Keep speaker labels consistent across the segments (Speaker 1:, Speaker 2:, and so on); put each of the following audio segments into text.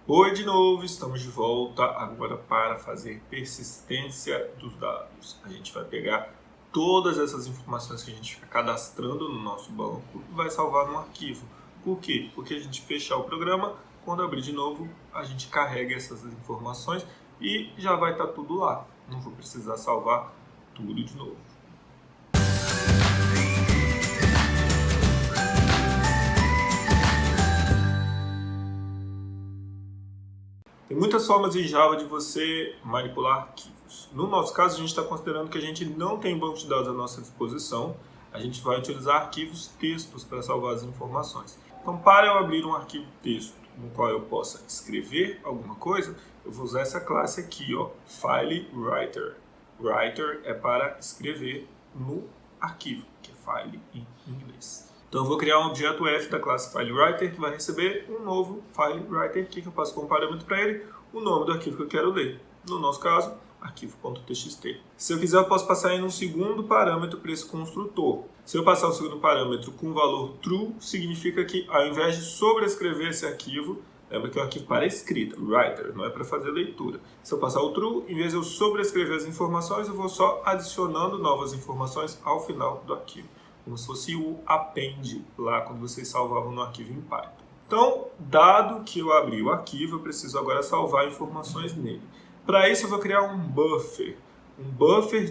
Speaker 1: Oi de novo, estamos de volta agora para fazer persistência dos dados. A gente vai pegar todas essas informações que a gente fica cadastrando no nosso banco e vai salvar num arquivo. Por quê? Porque a gente fechar o programa, quando abrir de novo, a gente carrega essas informações e já vai estar tudo lá. Não vou precisar salvar tudo de novo. Tem muitas formas em Java de você manipular arquivos. No nosso caso, a gente está considerando que a gente não tem banco de dados à nossa disposição. A gente vai utilizar arquivos textos para salvar as informações. Então, para eu abrir um arquivo texto no qual eu possa escrever alguma coisa, eu vou usar essa classe aqui, FileWriter. Writer é para escrever no arquivo, que é file em inglês. Então eu vou criar um objeto F da classe FileWriter que vai receber um novo FileWriter que eu passo como parâmetro para ele o nome do arquivo que eu quero ler. No nosso caso, arquivo.txt. Se eu quiser, eu posso passar em um segundo parâmetro para esse construtor. Se eu passar o segundo parâmetro com o valor true, significa que ao invés de sobrescrever esse arquivo, lembra que é um arquivo para escrita, writer, não é para fazer leitura. Se eu passar o true, em vez de eu sobrescrever as informações, eu vou só adicionando novas informações ao final do arquivo. Como se fosse o append lá quando vocês salvavam no arquivo em Python. Então, dado que eu abri o arquivo, eu preciso agora salvar informações nele. Para isso, eu vou criar um buffer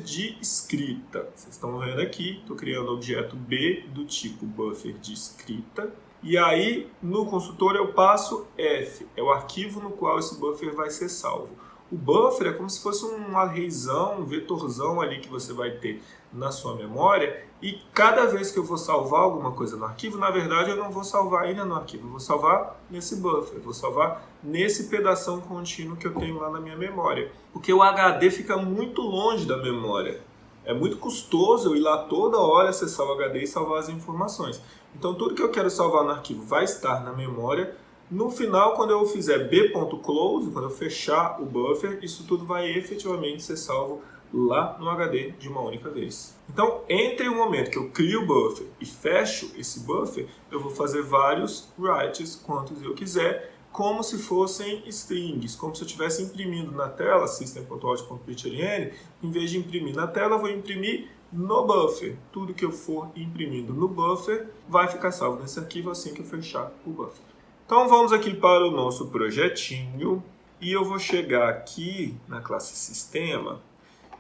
Speaker 1: de escrita. Vocês estão vendo aqui, estou criando o objeto B do tipo buffer de escrita. E aí, no construtor, eu passo F, é o arquivo no qual esse buffer vai ser salvo. O buffer é como se fosse um arrayzão, um vetorzão ali que você vai ter na sua memória, e cada vez que eu vou salvar alguma coisa no arquivo, na verdade eu não vou salvar ainda no arquivo, eu vou salvar nesse buffer, eu vou salvar nesse pedação contínuo que eu tenho lá na minha memória. Porque o HD fica muito longe da memória. É muito custoso eu ir lá toda hora acessar o HD e salvar as informações. Então tudo que eu quero salvar no arquivo vai estar na memória. No final, quando eu fizer b.close, quando eu fechar o buffer, isso tudo vai efetivamente ser salvo lá no HD de uma única vez. Então, entre o momento que eu crio o buffer e fecho esse buffer, eu vou fazer vários writes, quantos eu quiser, como se fossem strings, como se eu estivesse imprimindo na tela, system.out.println, em vez de imprimir na tela, eu vou imprimir no buffer. Tudo que eu for imprimindo no buffer vai ficar salvo nesse arquivo assim que eu fechar o buffer. Então vamos aqui para o nosso projetinho e eu vou chegar aqui na classe Sistema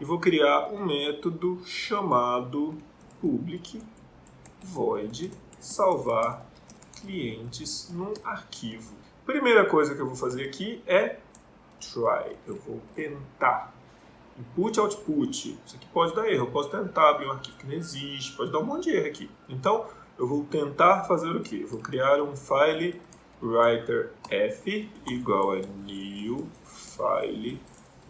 Speaker 1: e vou criar um método chamado public void salvar clientes num arquivo. Primeira coisa que eu vou fazer aqui é try, eu vou tentar. Input, output, isso aqui pode dar erro, eu posso tentar abrir um arquivo que não existe, pode dar um monte de erro aqui. Então eu vou tentar fazer o quê? Eu vou criar um file writer f igual a new file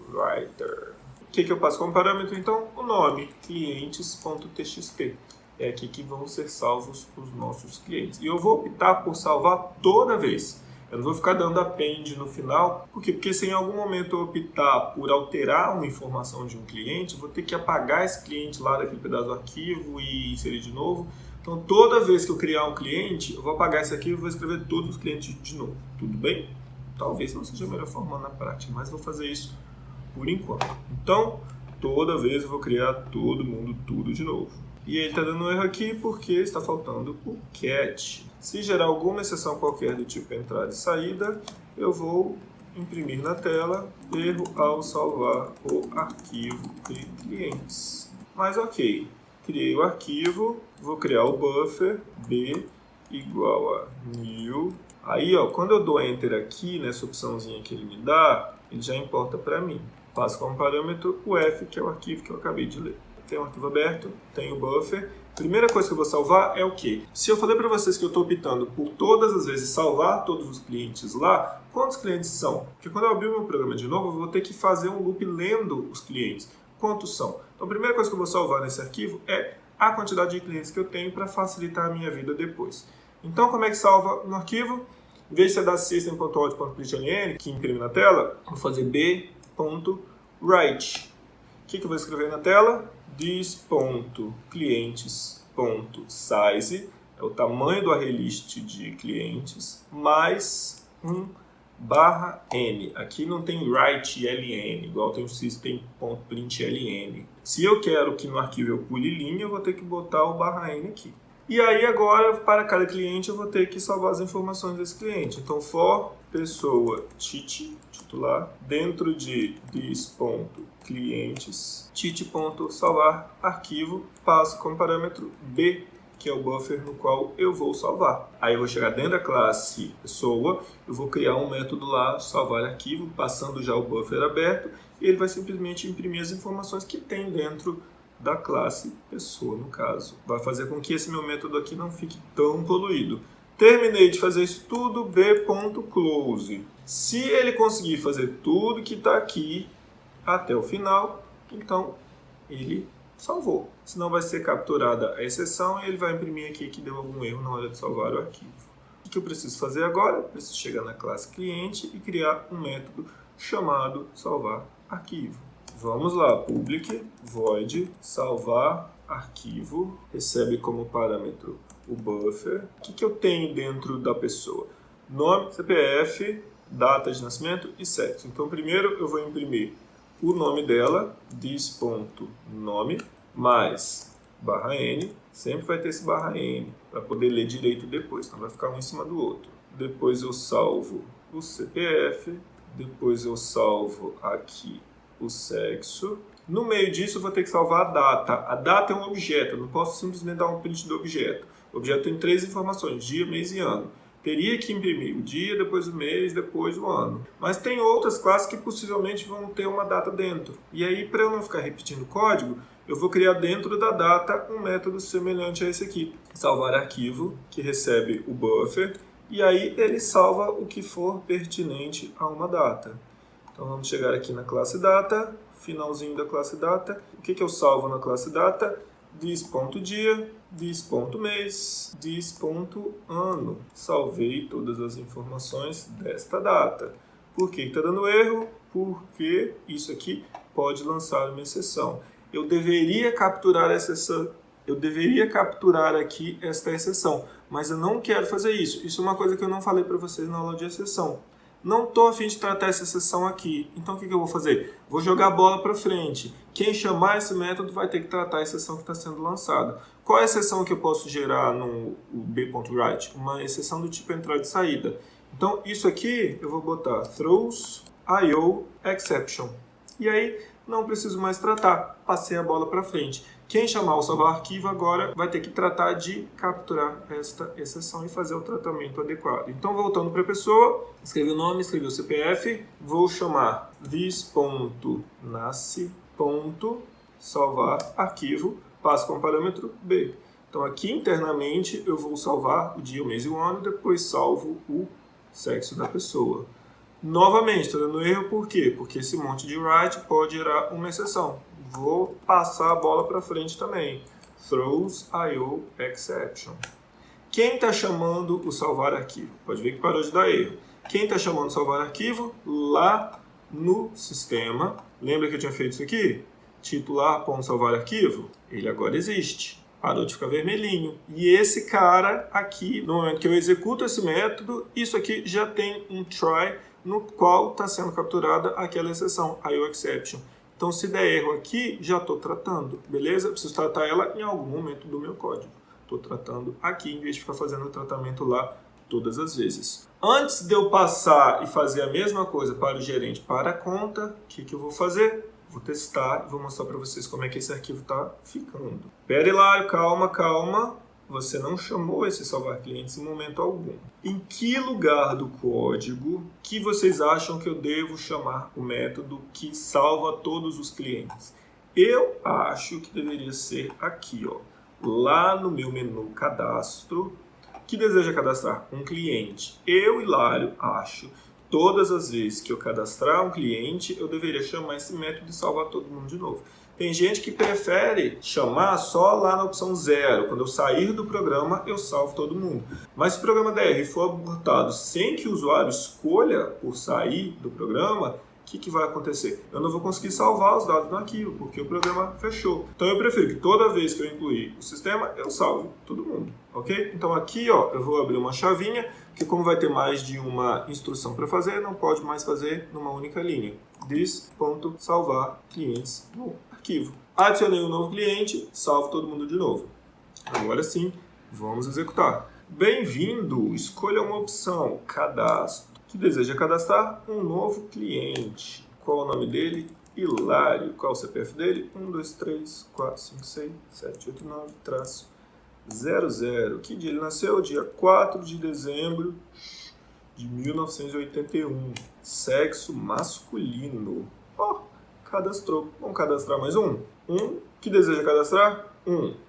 Speaker 1: writer. O que eu passo como parâmetro? Então, o nome, clientes.txt. É aqui que vão ser salvos os nossos clientes. E eu vou optar por salvar toda vez. Eu não vou ficar dando append no final. Por quê? Porque se em algum momento eu optar por alterar uma informação de um cliente, eu vou ter que apagar esse cliente lá daquele pedaço do arquivo e inserir de novo. Então, toda vez que eu criar um cliente, eu vou apagar esse arquivo e vou escrever todos os clientes de novo. Tudo bem? Talvez não seja a melhor forma na prática, mas vou fazer isso por enquanto. Então, toda vez eu vou criar todo mundo tudo de novo. E ele está dando um erro aqui porque está faltando o cat. Se gerar alguma exceção qualquer do tipo entrada e saída, eu vou imprimir na tela erro ao salvar o arquivo de clientes. Mas ok, criei o arquivo, vou criar o buffer b igual a new. Aí, quando eu dou enter aqui nessa opçãozinha que ele me dá, ele já importa para mim. Passo como parâmetro o f, que é o arquivo que eu acabei de ler. Tem um arquivo aberto, tem o buffer. Primeira coisa que eu vou salvar é o quê? Se eu falei para vocês que eu estou optando por todas as vezes salvar todos os clientes lá, quantos clientes são? Porque quando eu abrir o meu programa de novo, eu vou ter que fazer um loop lendo os clientes. Quantos são? Então a primeira coisa que eu vou salvar nesse arquivo é a quantidade de clientes que eu tenho para facilitar a minha vida depois. Então como é que salva no arquivo? Em vez de você dar system.out.println, que imprime na tela, vou fazer b.write. O que eu vou escrever na tela? This.clientes.size é o tamanho do array list de clientes, mais um /n. Aqui não tem write.ln, igual tem o system.println. Se eu quero que no arquivo eu pule linha, eu vou ter que botar o /n aqui. E aí agora, para cada cliente, eu vou ter que salvar as informações desse cliente. Então, for pessoa titular, dentro de this.clientes, tit.salvar arquivo, passo como parâmetro b, que é o buffer no qual eu vou salvar. Aí eu vou chegar dentro da classe pessoa, eu vou criar um método lá, salvar arquivo, passando já o buffer aberto, e ele vai simplesmente imprimir as informações que tem dentro da classe pessoa, no caso. Vai fazer com que esse meu método aqui não fique tão poluído. Terminei de fazer isso tudo, b.close. Se ele conseguir fazer tudo que está aqui até o final, então ele salvou. Senão vai ser capturada a exceção e ele vai imprimir aqui que deu algum erro na hora de salvar o arquivo. O que eu preciso fazer agora? Eu preciso chegar na classe cliente e criar um método chamado salvar arquivo. Vamos lá, public void salvar arquivo, recebe como parâmetro o buffer. O que eu tenho dentro da pessoa? Nome, CPF, data de nascimento e sexo. Então primeiro eu vou imprimir o nome dela, this.nome, mais /n, sempre vai ter esse /n, para poder ler direito depois, então vai ficar um em cima do outro. Depois eu salvo o CPF, depois eu salvo aqui o sexo. No meio disso eu vou ter que salvar a data. A data é um objeto, eu não posso simplesmente dar um print do objeto. O objeto tem 3 informações, dia, mês e ano. Teria que imprimir o dia, depois o mês, depois o ano. Mas tem outras classes que possivelmente vão ter uma data dentro. E aí, para eu não ficar repetindo o código, eu vou criar dentro da data um método semelhante a esse aqui. Salvar arquivo, que recebe o buffer, e aí ele salva o que for pertinente a uma data. Então vamos chegar aqui na classe data, finalzinho da classe data. O que eu salvo na classe data? This.dia, this.mês, this.ano. Salvei todas as informações desta data. Por que está dando erro? Porque isso aqui pode lançar uma exceção. Eu deveria capturar aqui esta exceção, mas eu não quero fazer isso. Isso é uma coisa que eu não falei para vocês na aula de exceção. Não estou a fim de tratar essa exceção aqui. Então o que eu vou fazer? Vou jogar a bola para frente. Quem chamar esse método vai ter que tratar a exceção que está sendo lançada. Qual é a exceção que eu posso gerar no b.write? Uma exceção do tipo entrada e saída. Então isso aqui eu vou botar throws IO exception. E aí não preciso mais tratar. Passei a bola para frente. Quem chamar o salvar arquivo agora vai ter que tratar de capturar esta exceção e fazer o tratamento adequado. Então, voltando para a pessoa, escrevi o nome, escrevi o CPF, vou chamar this.nasce.salvar arquivo, passo como parâmetro B. Então, aqui internamente eu vou salvar o dia, o mês e o ano, depois salvo o sexo da pessoa. Novamente, estou dando erro por quê? Porque esse monte de write pode gerar uma exceção. Vou passar a bola para frente também. Throws IO exception. Quem está chamando o salvar arquivo? Pode ver que parou de dar erro. Quem está chamando o salvar arquivo? Lá no sistema. Lembra que eu tinha feito isso aqui? Titular.salvar arquivo. Ele agora existe. Parou de ficar vermelhinho. E esse cara aqui, no momento que eu executo esse método, isso aqui já tem um try no qual está sendo capturada aquela exceção, IO exception. Então, se der erro aqui, já estou tratando, beleza? Eu preciso tratar ela em algum momento do meu código. Estou tratando aqui, em vez de ficar fazendo o tratamento lá todas as vezes. Antes de eu passar e fazer a mesma coisa para o gerente para a conta, o que eu vou fazer? Vou testar e vou mostrar para vocês como é que esse arquivo está ficando. Pera lá, calma, calma. Você não chamou esse salvar clientes em momento algum. Em que lugar do código que vocês acham que eu devo chamar o método que salva todos os clientes? Eu acho que deveria ser aqui, ó, lá no meu menu cadastro, que deseja cadastrar um cliente. Eu, Hilário, acho todas as vezes que eu cadastrar um cliente, eu deveria chamar esse método e salvar todo mundo de novo. Tem gente que prefere chamar só lá na opção 0. Quando eu sair do programa, eu salvo todo mundo. Mas se o programa DR for abortado sem que o usuário escolha por sair do programa, o que vai acontecer? Eu não vou conseguir salvar os dados no arquivo, porque o programa fechou. Então eu prefiro que toda vez que eu incluir o sistema, eu salve todo mundo, ok? Então aqui, ó, eu vou abrir uma chavinha, que como vai ter mais de uma instrução para fazer, não pode mais fazer numa única linha. This.salvar clientes no arquivo. Adicionei um novo cliente, salvo todo mundo de novo. Agora sim, vamos executar. Bem-vindo! Escolha uma opção, cadastro, que deseja cadastrar um novo cliente. Qual o nome dele? Hilário. Qual o CPF dele? 1, 2, 3, 4, 5, 6, 7, 8, 9, 00. Que dia ele nasceu? Dia 4 de dezembro de 1981. Sexo masculino. Ó, cadastrou. Vamos cadastrar mais um. Que deseja cadastrar?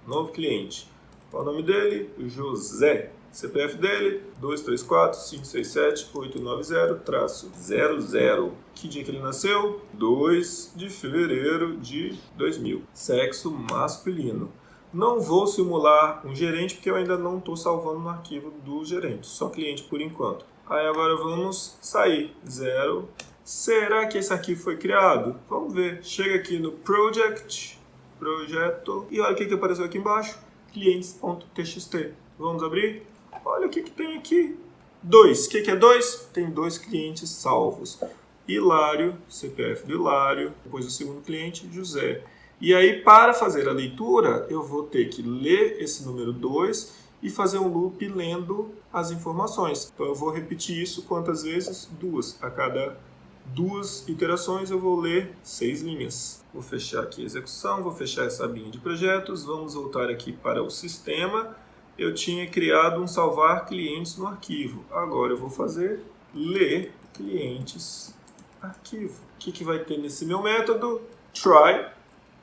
Speaker 1: Novo cliente. Qual o nome dele? José. CPF dele, 234-567-890-00. Que dia que ele nasceu? 2 de fevereiro de 2000. Sexo masculino. Não vou simular um gerente, porque eu ainda não estou salvando no arquivo do gerente. Só cliente por enquanto. Aí agora vamos sair. 0. Será que esse arquivo foi criado? Vamos ver. Chega aqui no Project, Projeto, e olha o que apareceu aqui embaixo. Clientes.txt. Vamos abrir? Olha o que tem aqui. 2. O que é 2? Tem 2 clientes salvos. Hilário, CPF do Hilário, depois o segundo cliente, José. E aí, para fazer a leitura, eu vou ter que ler esse número 2 e fazer um loop lendo as informações. Então, eu vou repetir isso quantas vezes? 2. A cada 2 iterações, eu vou ler 6 linhas. Vou fechar aqui a execução, vou fechar essa abinha de projetos, vamos voltar aqui para o sistema. Eu tinha criado um salvar clientes no arquivo. Agora eu vou fazer ler clientes arquivo. O que vai ter nesse meu método? Try.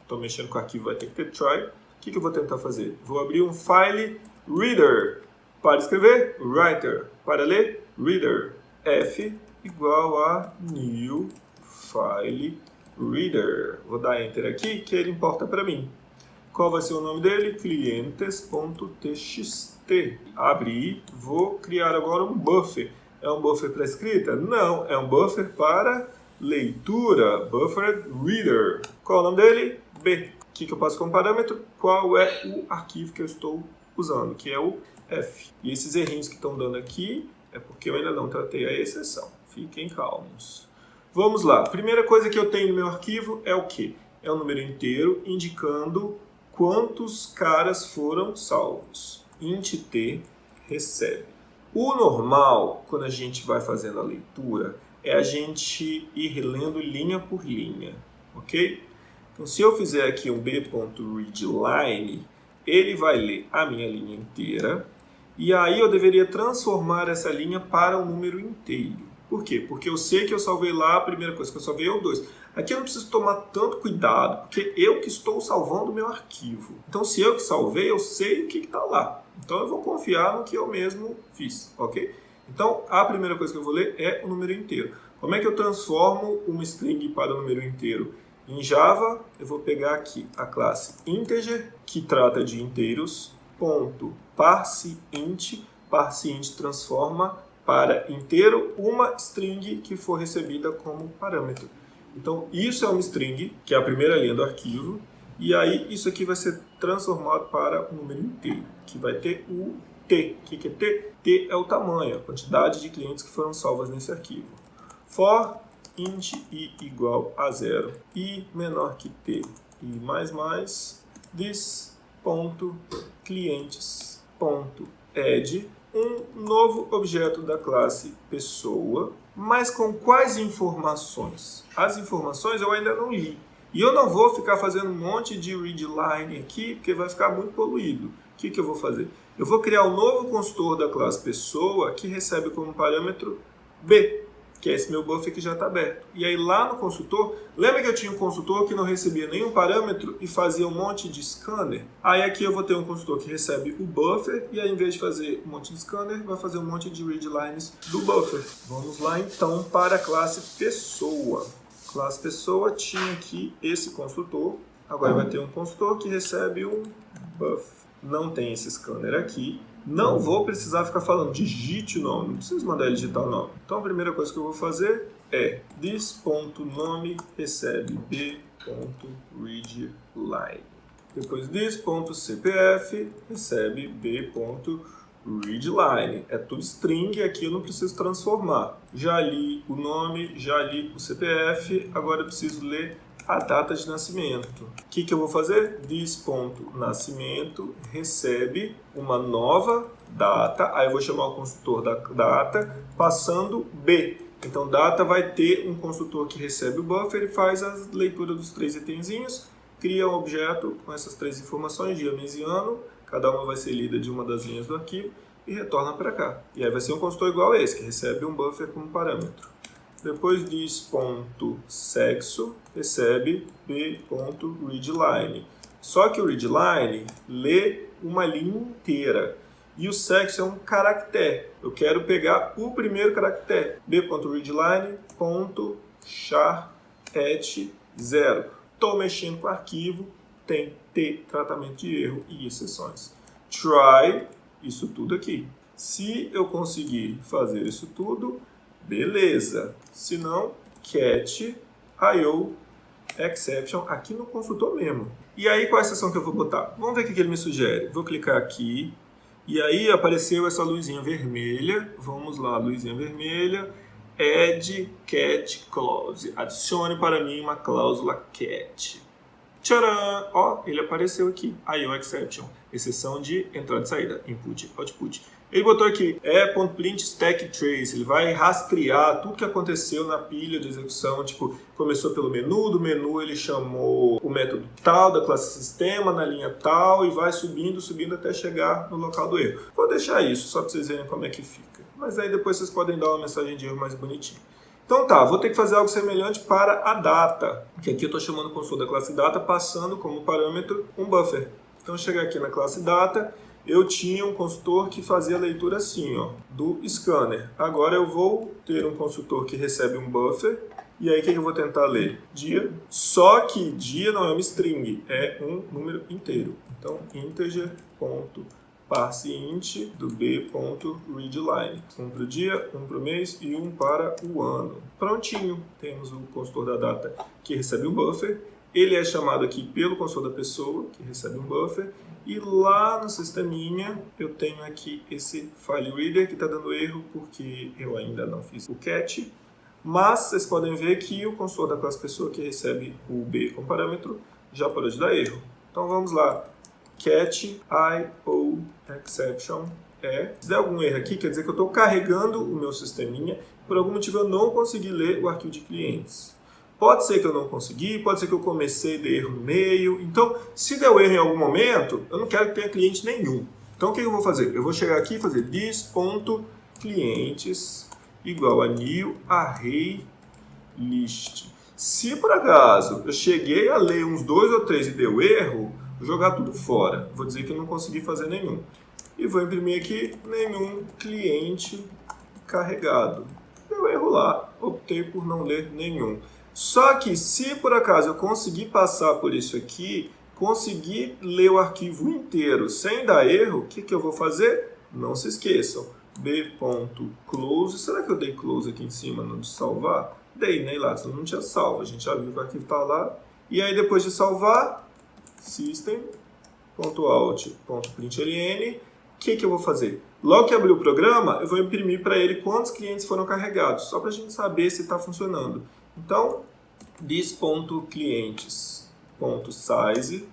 Speaker 1: Estou mexendo com o arquivo, vai ter que ter try. O que eu vou tentar fazer? Vou abrir um file reader. Para escrever, writer. Para ler, reader. F igual a new file reader. Vou dar enter aqui, que ele importa para mim. Qual vai ser o nome dele? Clientes.txt. Abrir. Vou criar agora um buffer. É um buffer para escrita? Não, é um buffer para leitura. Buffer reader. Qual o nome dele? B. O que eu passo como parâmetro? Qual é o arquivo que eu estou usando? Que é o F. E esses errinhos que estão dando aqui é porque eu ainda não tratei a exceção. Fiquem calmos. Vamos lá. Primeira coisa que eu tenho no meu arquivo é o quê? É um número inteiro indicando quantos caras foram salvos. Int t recebe. O normal, quando a gente vai fazendo a leitura, é a gente ir lendo linha por linha, ok? Então, se eu fizer aqui um b.readline, ele vai ler a minha linha inteira, e aí eu deveria transformar essa linha para um número inteiro. Por quê? Porque eu sei que eu salvei lá, a primeira coisa que eu salvei é o 2. Aqui eu não preciso tomar tanto cuidado, porque eu que estou salvando o meu arquivo. Então, se eu que salvei, eu sei o que está lá. Então, eu vou confiar no que eu mesmo fiz, ok? Então, a primeira coisa que eu vou ler é o número inteiro. Como é que eu transformo uma string para o número inteiro? Em Java, eu vou pegar aqui a classe integer, que trata de inteiros, ponto parseInt. ParseInt transforma para inteiro uma string que for recebida como parâmetro. Então, isso é uma string, que é a primeira linha do arquivo, e aí isso aqui vai ser transformado para um número inteiro, que vai ter o T. O que é T? T é o tamanho, a quantidade de clientes que foram salvas nesse arquivo. For int i igual a 0, i menor que t, i mais, this.clientes.add, um novo objeto da classe pessoa, mas com quais informações? As informações eu ainda não li. E eu não vou ficar fazendo um monte de readline aqui, porque vai ficar muito poluído. O que eu vou fazer? Eu vou criar um novo construtor da classe pessoa que recebe como parâmetro B, que é esse meu buffer que já está aberto. E aí lá no construtor, lembra que eu tinha um construtor que não recebia nenhum parâmetro e fazia um monte de scanner? Aí aqui eu vou ter um construtor que recebe o buffer e aí em vez de fazer um monte de scanner, vai fazer um monte de readlines do buffer. Vamos lá então para a classe pessoa. Classe pessoa tinha aqui esse construtor, agora vai ter um construtor que recebe um buffer. Não tem esse scanner aqui, Não vou precisar ficar falando, digite o nome, não preciso mandar ele digitar o nome. Então a primeira coisa que eu vou fazer é this.nome recebe b.readline. Depois this.cpf recebe b.readline. É tudo string, aqui eu não preciso transformar. Já li o nome, já li o CPF, agora eu preciso ler a data de nascimento. O que eu vou fazer? This.nascimento recebe uma nova data, aí eu vou chamar o construtor da data passando B. Então data vai ter um construtor que recebe o buffer e faz a leitura dos 3 itenzinhos, cria um objeto com essas 3 informações, dia, mês e ano, cada uma vai ser lida de uma das linhas do arquivo e retorna para cá. E aí vai ser um construtor igual a esse, que recebe um buffer como parâmetro. Depois this.sexo recebe b.readline. Só que o readline lê uma linha inteira. E o sexo é um caractere. Eu quero pegar o primeiro caractere. b.readline.char@0. Estou mexendo com o arquivo. Tem T, tratamento de erro e exceções. Try isso tudo aqui. Se eu conseguir fazer isso tudo, beleza. Se não, catch IO exception aqui no consultor mesmo. E aí, qual é a exceção que eu vou botar? Vamos ver o que ele me sugere. Vou clicar aqui. E aí apareceu essa luzinha vermelha. Vamos lá, luzinha vermelha. Add cat clause. Adicione para mim uma cláusula cat. Tcharam! Ó, ele apareceu aqui. IO exception. Exceção de entrada e saída. Input, output. Ele botou aqui, .print stack trace, ele vai rastrear tudo que aconteceu na pilha de execução, tipo, começou pelo menu, do menu ele chamou o método tal, da classe sistema, na linha tal, e vai subindo até chegar no local do erro. Vou deixar isso, só para vocês verem como é que fica. Mas aí depois vocês podem dar uma mensagem de erro mais bonitinha. Então tá, vou ter que fazer algo semelhante para a data, que aqui eu estou chamando o construtor da classe data, passando como parâmetro um buffer. Então chegar aqui na classe data, eu tinha um construtor que fazia a leitura assim, ó, do scanner. Agora eu vou ter um construtor que recebe um buffer, e aí o que eu vou tentar ler? Dia. Só que dia não é uma string, é um número inteiro. Então, integer.parseInt do b.readline. Um para o dia, um para o mês e um para o ano. Prontinho, temos o construtor da data que recebe um buffer. Ele é chamado aqui pelo construtor da pessoa, que recebe um buffer. E lá no sisteminha eu tenho aqui esse file reader que está dando erro porque eu ainda não fiz o catch. Mas vocês podem ver que o construtor da classe pessoa que recebe o B como parâmetro já parou de dar erro. Então vamos lá. Catch IO exception se der algum erro aqui, quer dizer que eu estou carregando o meu sisteminha. Por algum motivo eu não consegui ler o arquivo de clientes. Pode ser que eu não consegui, pode ser que eu comecei a dar erro no meio. Então, se deu erro em algum momento, eu não quero que tenha cliente nenhum. Então, o que eu vou fazer? Eu vou chegar aqui e fazer this.clientes igual a new array list. Se por acaso eu cheguei a ler uns 2 ou 3 e deu erro, vou jogar tudo fora. Vou dizer que eu não consegui fazer nenhum. E vou imprimir aqui nenhum cliente carregado. Deu erro lá, optei por não ler nenhum. Só que se por acaso eu conseguir passar por isso aqui, conseguir ler o arquivo inteiro sem dar erro, o que eu vou fazer? Não se esqueçam, b.close, será que eu dei close aqui em cima no de salvar? Dei, né, lá, senão não tinha salvo, a gente já viu que o arquivo está lá. E aí depois de salvar, system.out.println, o que eu vou fazer? Logo que abrir o programa, eu vou imprimir para ele quantos clientes foram carregados, só para a gente saber se está funcionando. Então, this.clientes.size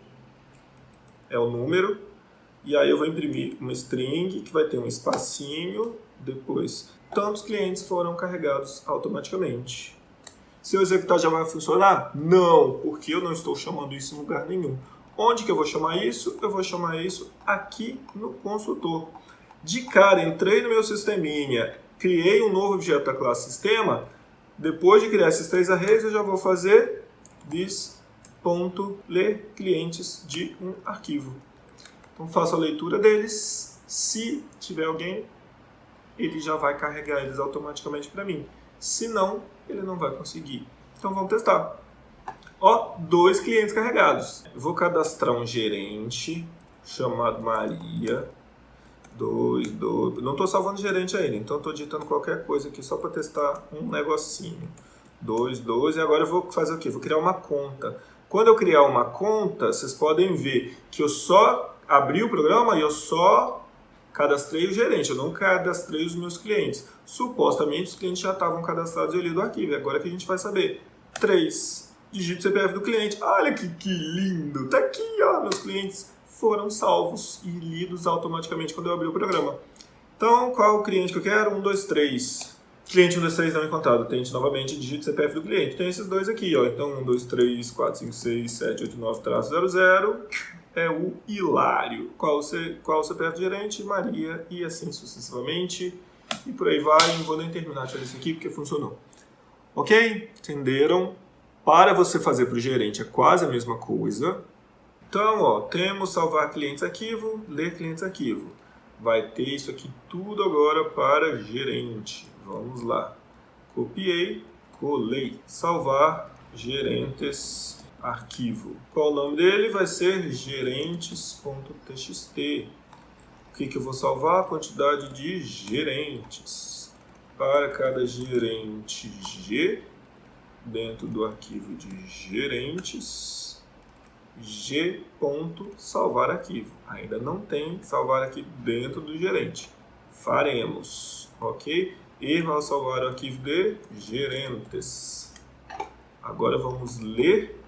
Speaker 1: é o número, e aí eu vou imprimir uma string que vai ter um espacinho, depois tantos clientes foram carregados automaticamente. Se eu executar já vai funcionar? Não, porque eu não estou chamando isso em lugar nenhum. Onde que eu vou chamar isso? Eu vou chamar isso aqui no construtor. De cara, entrei no meu sisteminha, criei um novo objeto da classe sistema. Depois de criar esses 3 arrays, eu já vou fazer this.ler clientes de um arquivo. Então, faço a leitura deles. Se tiver alguém, ele já vai carregar eles automaticamente para mim. Se não, ele não vai conseguir. Então, vamos testar. Ó, 2 clientes carregados. Eu vou cadastrar um gerente chamado Maria. Não estou salvando gerente ainda, então estou digitando qualquer coisa aqui só para testar um negocinho. 2, e agora eu vou fazer o quê? Vou criar uma conta. Quando eu criar uma conta, vocês podem ver que eu só abri o programa e eu só cadastrei o gerente, eu não cadastrei os meus clientes. Supostamente os clientes já estavam cadastrados e eu li do arquivo. E agora que a gente vai saber. 3. Digite o CPF do cliente. Olha que lindo! Tá aqui, ó, meus clientes foram salvos e lidos automaticamente quando eu abri o programa. Então, qual é o cliente que eu quero? 1, 2, 3. Cliente 1, 2, 3 não encontrado. Tente novamente, digite o CPF do cliente. Tem esses dois aqui, ó. Então, 1, 2, 3, 4, 5, 6, 7, 8, 9, 00 é o Hilário. Qual o CPF do gerente? Maria, e assim sucessivamente. E por aí vai. Não vou nem terminar de fazer isso aqui porque funcionou. Ok? Entenderam? Para você fazer para o gerente é quase a mesma coisa. Então, ó, temos salvar clientes arquivo, ler clientes arquivo. Vai ter isso aqui tudo agora para gerente. Vamos lá. Copiei, colei. Salvar gerentes arquivo. Qual o nome dele? Vai ser gerentes.txt. O que eu vou salvar? A quantidade de gerentes. Para cada gerente G, dentro do arquivo de gerentes, G.salvar arquivo. Ainda não tem salvar arquivo dentro do gerente. Faremos, ok? Erro ao salvar o arquivo de gerentes. Agora vamos ler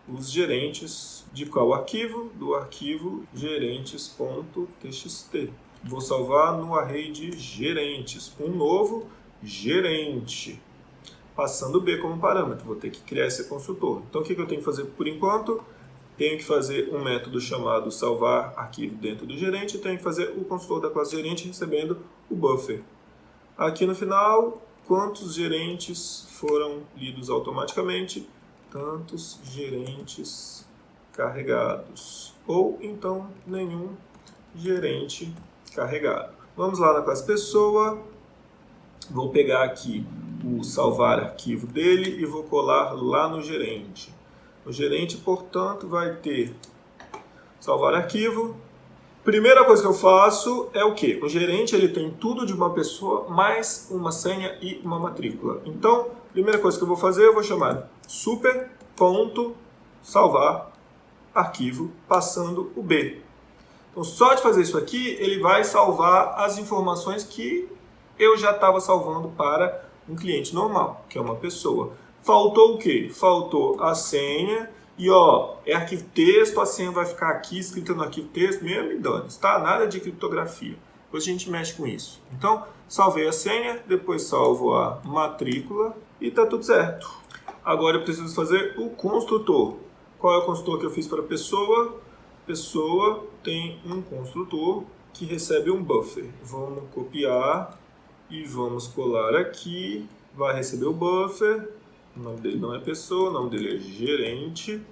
Speaker 1: os gerentes de qual arquivo? Do arquivo gerentes.txt. Vou salvar no array de gerentes. Um novo gerente. Passando B como parâmetro. Vou ter que criar esse construtor. Então o que eu tenho que fazer por enquanto? Tenho que fazer um método chamado salvar arquivo dentro do gerente. Tenho que fazer o construtor da classe gerente recebendo o buffer. Aqui no final, quantos gerentes foram lidos automaticamente? Tantos gerentes carregados. Ou então nenhum gerente carregado. Vamos lá na classe pessoa. Vou pegar aqui o salvar arquivo dele e vou colar lá no gerente. O gerente, portanto, vai ter salvar arquivo. Primeira coisa que eu faço é o quê? O gerente ele tem tudo de uma pessoa, mais uma senha e uma matrícula. Então, primeira coisa que eu vou fazer, eu vou chamar super.salvar arquivo, passando o B. Então, só de fazer isso aqui, ele vai salvar as informações que eu já estava salvando para um cliente normal, que é uma pessoa. Faltou o quê? Faltou a senha e, ó, é arquivo texto, a senha vai ficar aqui escrita no arquivo texto, mesmo e dane, tá? Nada de criptografia. Depois a gente mexe com isso. Então, salvei a senha, depois salvo a matrícula e tá tudo certo. Agora eu preciso fazer o construtor. Qual é o construtor que eu fiz para a pessoa? Pessoa tem um construtor que recebe um buffer. Vamos copiar e vamos colar aqui. Vai receber o buffer. O nome dele não é pessoa, o nome dele é gerente.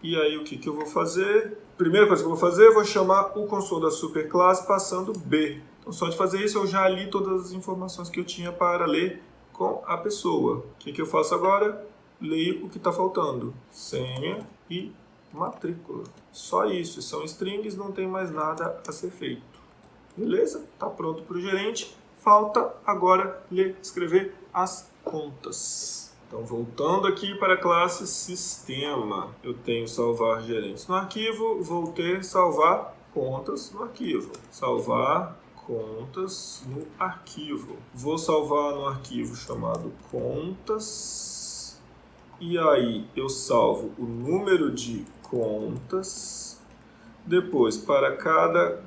Speaker 1: E aí o que eu vou fazer? Primeira coisa que eu vou fazer, eu vou chamar o construtor da superclasse passando B. Então só de fazer isso eu já li todas as informações que eu tinha para ler com a pessoa. O que eu faço agora? Leio o que está faltando. Senha e matrícula. Só isso. São strings, não tem mais nada a ser feito. Beleza? Está pronto para o gerente. Falta agora ler, escrever as contas. Então, voltando aqui para a classe sistema, eu tenho salvar gerentes no arquivo, vou ter salvar contas no arquivo. Salvar contas no arquivo. Vou salvar no arquivo chamado contas. E aí eu salvo o número de contas. Depois, para cada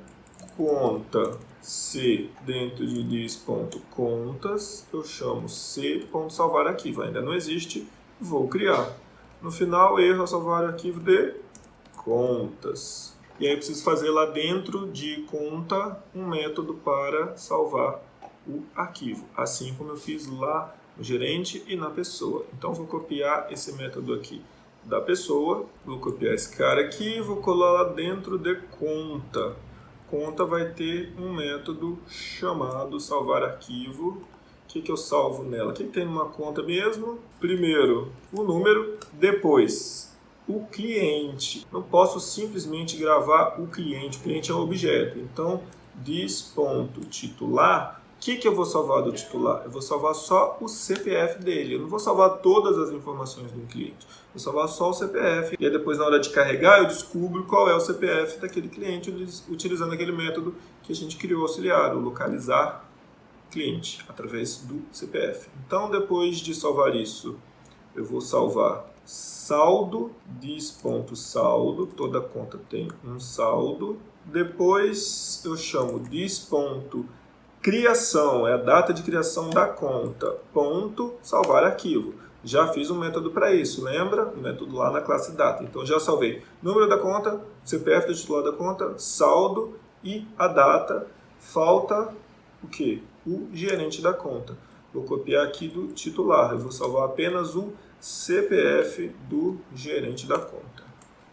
Speaker 1: conta C dentro de dis.contas, eu chamo C.salvar arquivo. Ainda não existe, vou criar. No final, erro ao salvar arquivo de contas. E aí eu preciso fazer lá dentro de conta um método para salvar o arquivo. Assim como eu fiz lá no gerente e na pessoa. Então vou copiar esse método aqui da pessoa, vou copiar esse cara aqui e vou colar lá dentro de conta. Conta vai ter um método chamado salvar arquivo. O que eu salvo nela? O que tem numa conta mesmo? Primeiro, o número. Depois, o cliente. Não posso simplesmente gravar o cliente. O cliente é um objeto. Então, this.titular, o que eu vou salvar do titular? Eu vou salvar só o CPF dele. Eu não vou salvar todas as informações do cliente. Vou salvar só o CPF. E aí depois, na hora de carregar, eu descubro qual é o CPF daquele cliente utilizando aquele método que a gente criou auxiliar, o localizar cliente, através do CPF. Então, depois de salvar isso, eu vou salvar saldo, this.saldo, toda conta tem um saldo. Depois eu chamo this.criação, é a data de criação da conta, ponto salvar arquivo. Já fiz um método para isso, lembra? O método lá na classe data. Então já salvei número da conta, CPF do titular da conta, saldo e a data. Falta o quê? O gerente da conta. Vou copiar aqui do titular, eu vou salvar apenas o CPF do gerente da conta.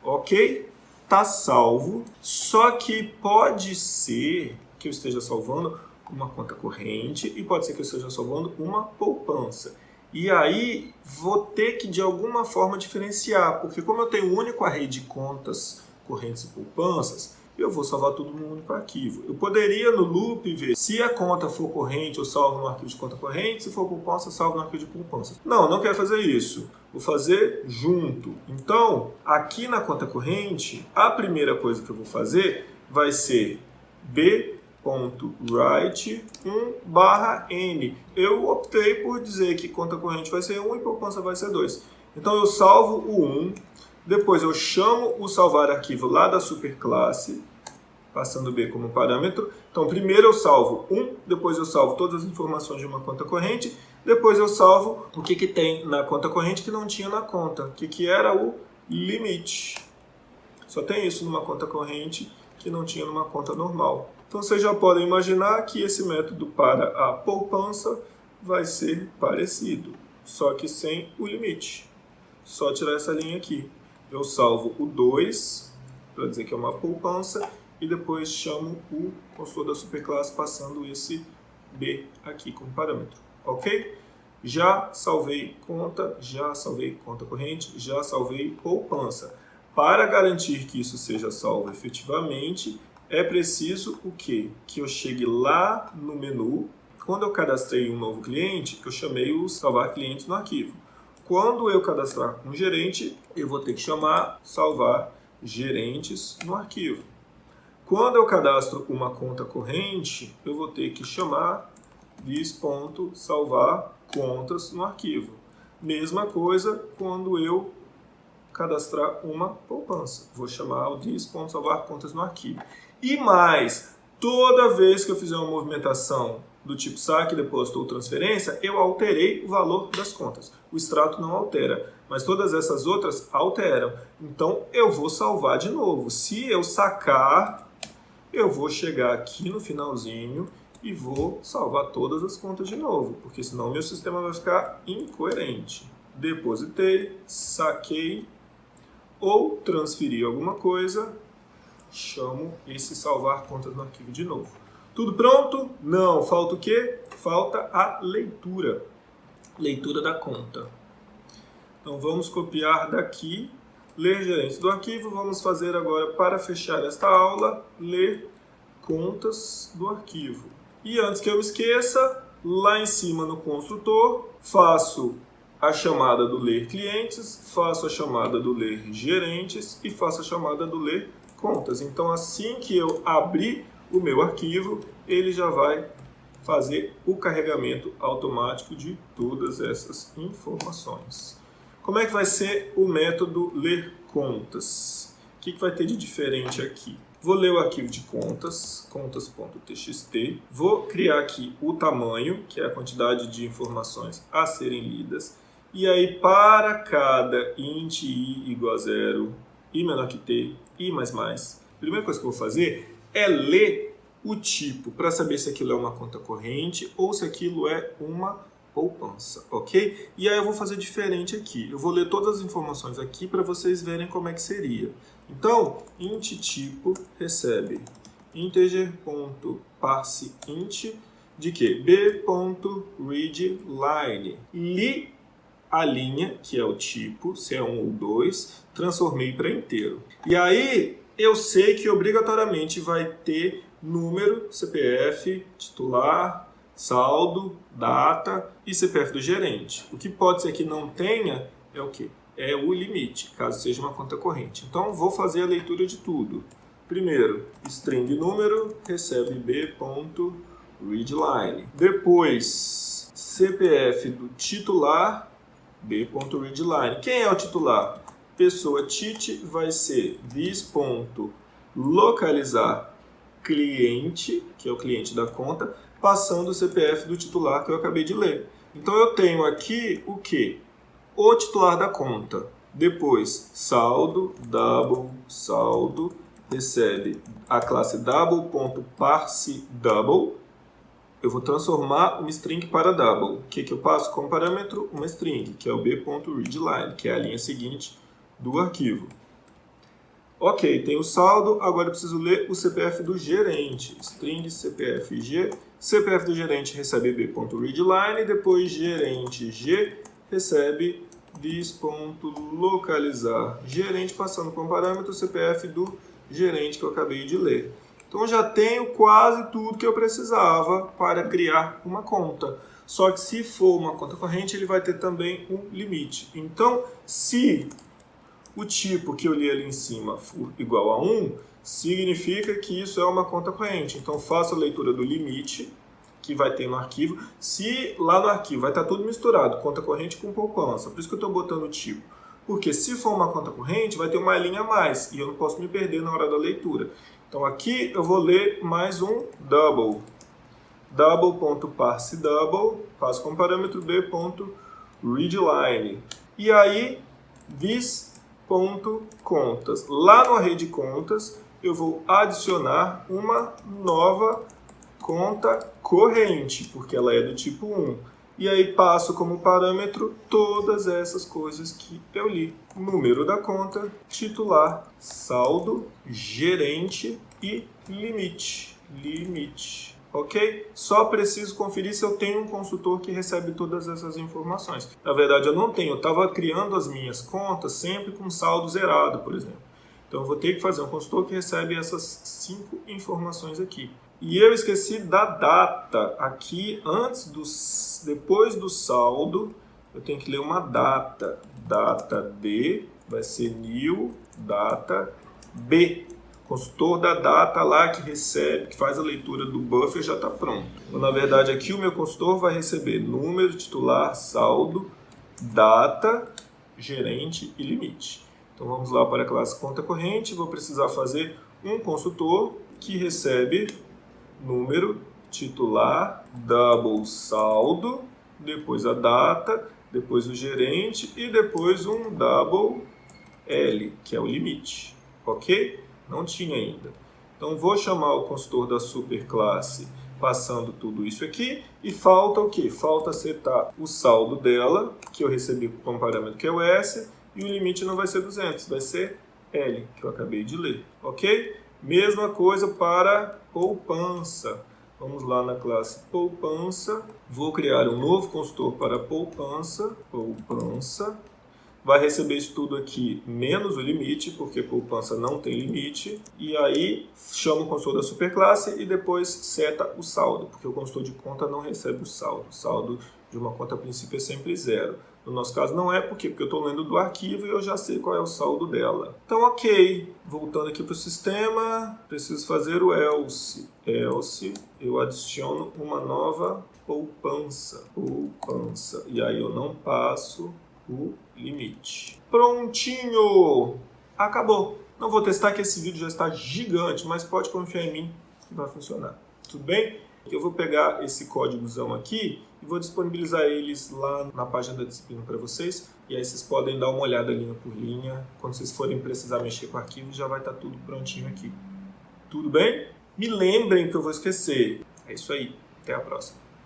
Speaker 1: Ok? Tá salvo, só que pode ser que eu esteja salvando uma conta corrente e pode ser que eu esteja salvando uma poupança. E aí vou ter que de alguma forma diferenciar, porque como eu tenho um único array de contas correntes e poupanças, eu vou salvar tudo num único arquivo. Eu poderia no loop ver se a conta for corrente, eu salvo no arquivo de conta corrente, se for poupança, eu salvo no arquivo de poupança. Não quero fazer isso. Vou fazer junto. Então, aqui na conta corrente, a primeira coisa que eu vou fazer vai ser b.write 1/n. Eu optei por dizer que conta corrente vai ser 1 e poupança vai ser 2. Então, eu salvo o 1. Depois eu chamo o salvar arquivo lá da superclasse, passando B como parâmetro. Então, primeiro eu salvo 1, depois eu salvo todas as informações de uma conta corrente, depois eu salvo o que tem na conta corrente que não tinha na conta, que era o limite. Só tem isso numa conta corrente que não tinha numa conta normal. Então, vocês já podem imaginar que esse método para a poupança vai ser parecido, só que sem o limite. Só tirar essa linha aqui. Eu salvo o 2, para dizer que é uma poupança, e depois chamo o construtor da superclasse passando esse B aqui como parâmetro. Ok? Já salvei conta corrente, já salvei poupança. Para garantir que isso seja salvo efetivamente, é preciso o quê? Que eu chegue lá no menu, quando eu cadastrei um novo cliente, eu chamei o salvar clientes no arquivo. Quando eu cadastrar um gerente, eu vou ter que chamar salvar gerentes no arquivo. Quando eu cadastro uma conta corrente, eu vou ter que chamar this.salvar contas no arquivo. Mesma coisa quando eu cadastrar uma poupança. Vou chamar o this.salvar contas no arquivo. E mais, toda vez que eu fizer uma movimentação do tipo saque, depósito ou transferência, eu alterei o valor das contas. O extrato não altera, mas todas essas outras alteram. Então, eu vou salvar de novo. Se eu sacar, eu vou chegar aqui no finalzinho e vou salvar todas as contas de novo, porque senão meu sistema vai ficar incoerente. Depositei, saquei ou transferi alguma coisa, chamo esse salvar contas no arquivo de novo. Tudo pronto? Não. Falta o quê? Falta a leitura. Leitura da conta. Então vamos copiar daqui, ler gerentes do arquivo. Vamos fazer agora, para fechar esta aula, ler contas do arquivo. E antes que eu esqueça, lá em cima no construtor, faço a chamada do ler clientes, faço a chamada do ler gerentes e faço a chamada do ler contas. Então assim que eu abrir o meu arquivo, ele já vai fazer o carregamento automático de todas essas informações. Como é que vai ser o método ler contas? O que vai ter de diferente aqui? Vou ler o arquivo de contas, contas.txt. Vou criar aqui o tamanho, que é a quantidade de informações a serem lidas. E aí, para cada int i igual a 0, i menor que t, i mais mais, a primeira coisa que eu vou fazer é ler o tipo para saber se aquilo é uma conta corrente ou se aquilo é uma poupança, ok? E aí eu vou fazer diferente aqui. Eu vou ler todas as informações aqui para vocês verem como é que seria. Então, int tipo recebe integer.parseInt de que? b.readLine. Li a linha, que é o tipo, se é 1 ou 2, transformei para inteiro. E aí eu sei que obrigatoriamente vai ter número, CPF, titular, saldo, data e CPF do gerente. O que pode ser que não tenha é o quê? É o limite, caso seja uma conta corrente. Então, vou fazer a leitura de tudo. Primeiro, string número, recebe b.readline. Depois, CPF do titular, b.readline. Quem é o titular? Pessoa tit vai ser this.localizar cliente, que é o cliente da conta, passando o CPF do titular que eu acabei de ler. Então, eu tenho aqui o quê? O titular da conta. Depois, saldo, double, saldo, recebe a classe double.parseDouble. Eu vou transformar uma string para double. O que eu passo como parâmetro? Uma string, que é o b.readline, que é a linha seguinte do arquivo. Ok, tem o saldo, agora eu preciso ler o CPF do gerente. String CPF-G. CPF do gerente recebe b.readline, depois gerente G recebe this.localizar gerente, passando como parâmetro o CPF do gerente que eu acabei de ler. Então já tenho quase tudo que eu precisava para criar uma conta. Só que se for uma conta corrente, ele vai ter também um limite. Então, se o tipo que eu li ali em cima for igual a 1, significa que isso é uma conta corrente. Então, faço a leitura do limite que vai ter no arquivo. Se lá no arquivo vai estar tudo misturado, conta corrente com poupança. Por isso que eu estou botando o tipo. Porque se for uma conta corrente, vai ter uma linha a mais. E eu não posso me perder na hora da leitura. Então, aqui eu vou ler mais um double. Double.parseDouble, passo como parâmetro b.readline. E aí, this.contas. Lá no array de contas, eu vou adicionar uma nova conta corrente, porque ela é do tipo 1. E aí passo como parâmetro todas essas coisas que eu li. Número da conta, titular, saldo, gerente e limite. Ok? Só preciso conferir se eu tenho um consultor que recebe todas essas informações. Na verdade, eu não tenho. Eu estava criando as minhas contas sempre com saldo zerado, por exemplo. Então, eu vou ter que fazer um consultor que recebe essas 5 informações aqui. E eu esqueci da data. Aqui, depois do saldo, eu tenho que ler uma data. Data D vai ser new data B. O consultor da data lá que recebe, que faz a leitura do buffer já está pronto. Então, na verdade, aqui o meu consultor vai receber número, titular, saldo, data, gerente e limite. Então vamos lá para a classe conta corrente. Vou precisar fazer um consultor que recebe número, titular, double, saldo, depois a data, depois o gerente e depois um double L, que é o limite. Ok? Não tinha ainda. Então vou chamar o consultor da superclasse passando tudo isso aqui e falta o quê? Falta setar o saldo dela, que eu recebi como parâmetro que é o S, e o limite não vai ser 200, vai ser L, que eu acabei de ler. Ok? Mesma coisa para poupança. Vamos lá na classe poupança. Vou criar um novo consultor para poupança. Poupança. Vai receber isso tudo aqui menos o limite, porque poupança não tem limite. E aí chama o consultor da superclasse e depois seta o saldo, porque o consultor de conta não recebe o saldo. O saldo de uma conta a princípio é sempre 0. No nosso caso não é, por quê? Porque eu estou lendo do arquivo e eu já sei qual é o saldo dela. Então, ok. Voltando aqui para o sistema, preciso fazer o else. Else, eu adiciono uma nova poupança. Poupança. E aí eu não passo o limite. Prontinho! Acabou. Não vou testar que esse vídeo já está gigante, mas pode confiar em mim que vai funcionar. Tudo bem? Eu vou pegar esse códigozão aqui e vou disponibilizar eles lá na página da disciplina para vocês. E aí vocês podem dar uma olhada linha por linha. Quando vocês forem precisar mexer com o arquivo, já vai estar tudo prontinho aqui. Tudo bem? Me lembrem que eu vou esquecer. É isso aí. Até a próxima.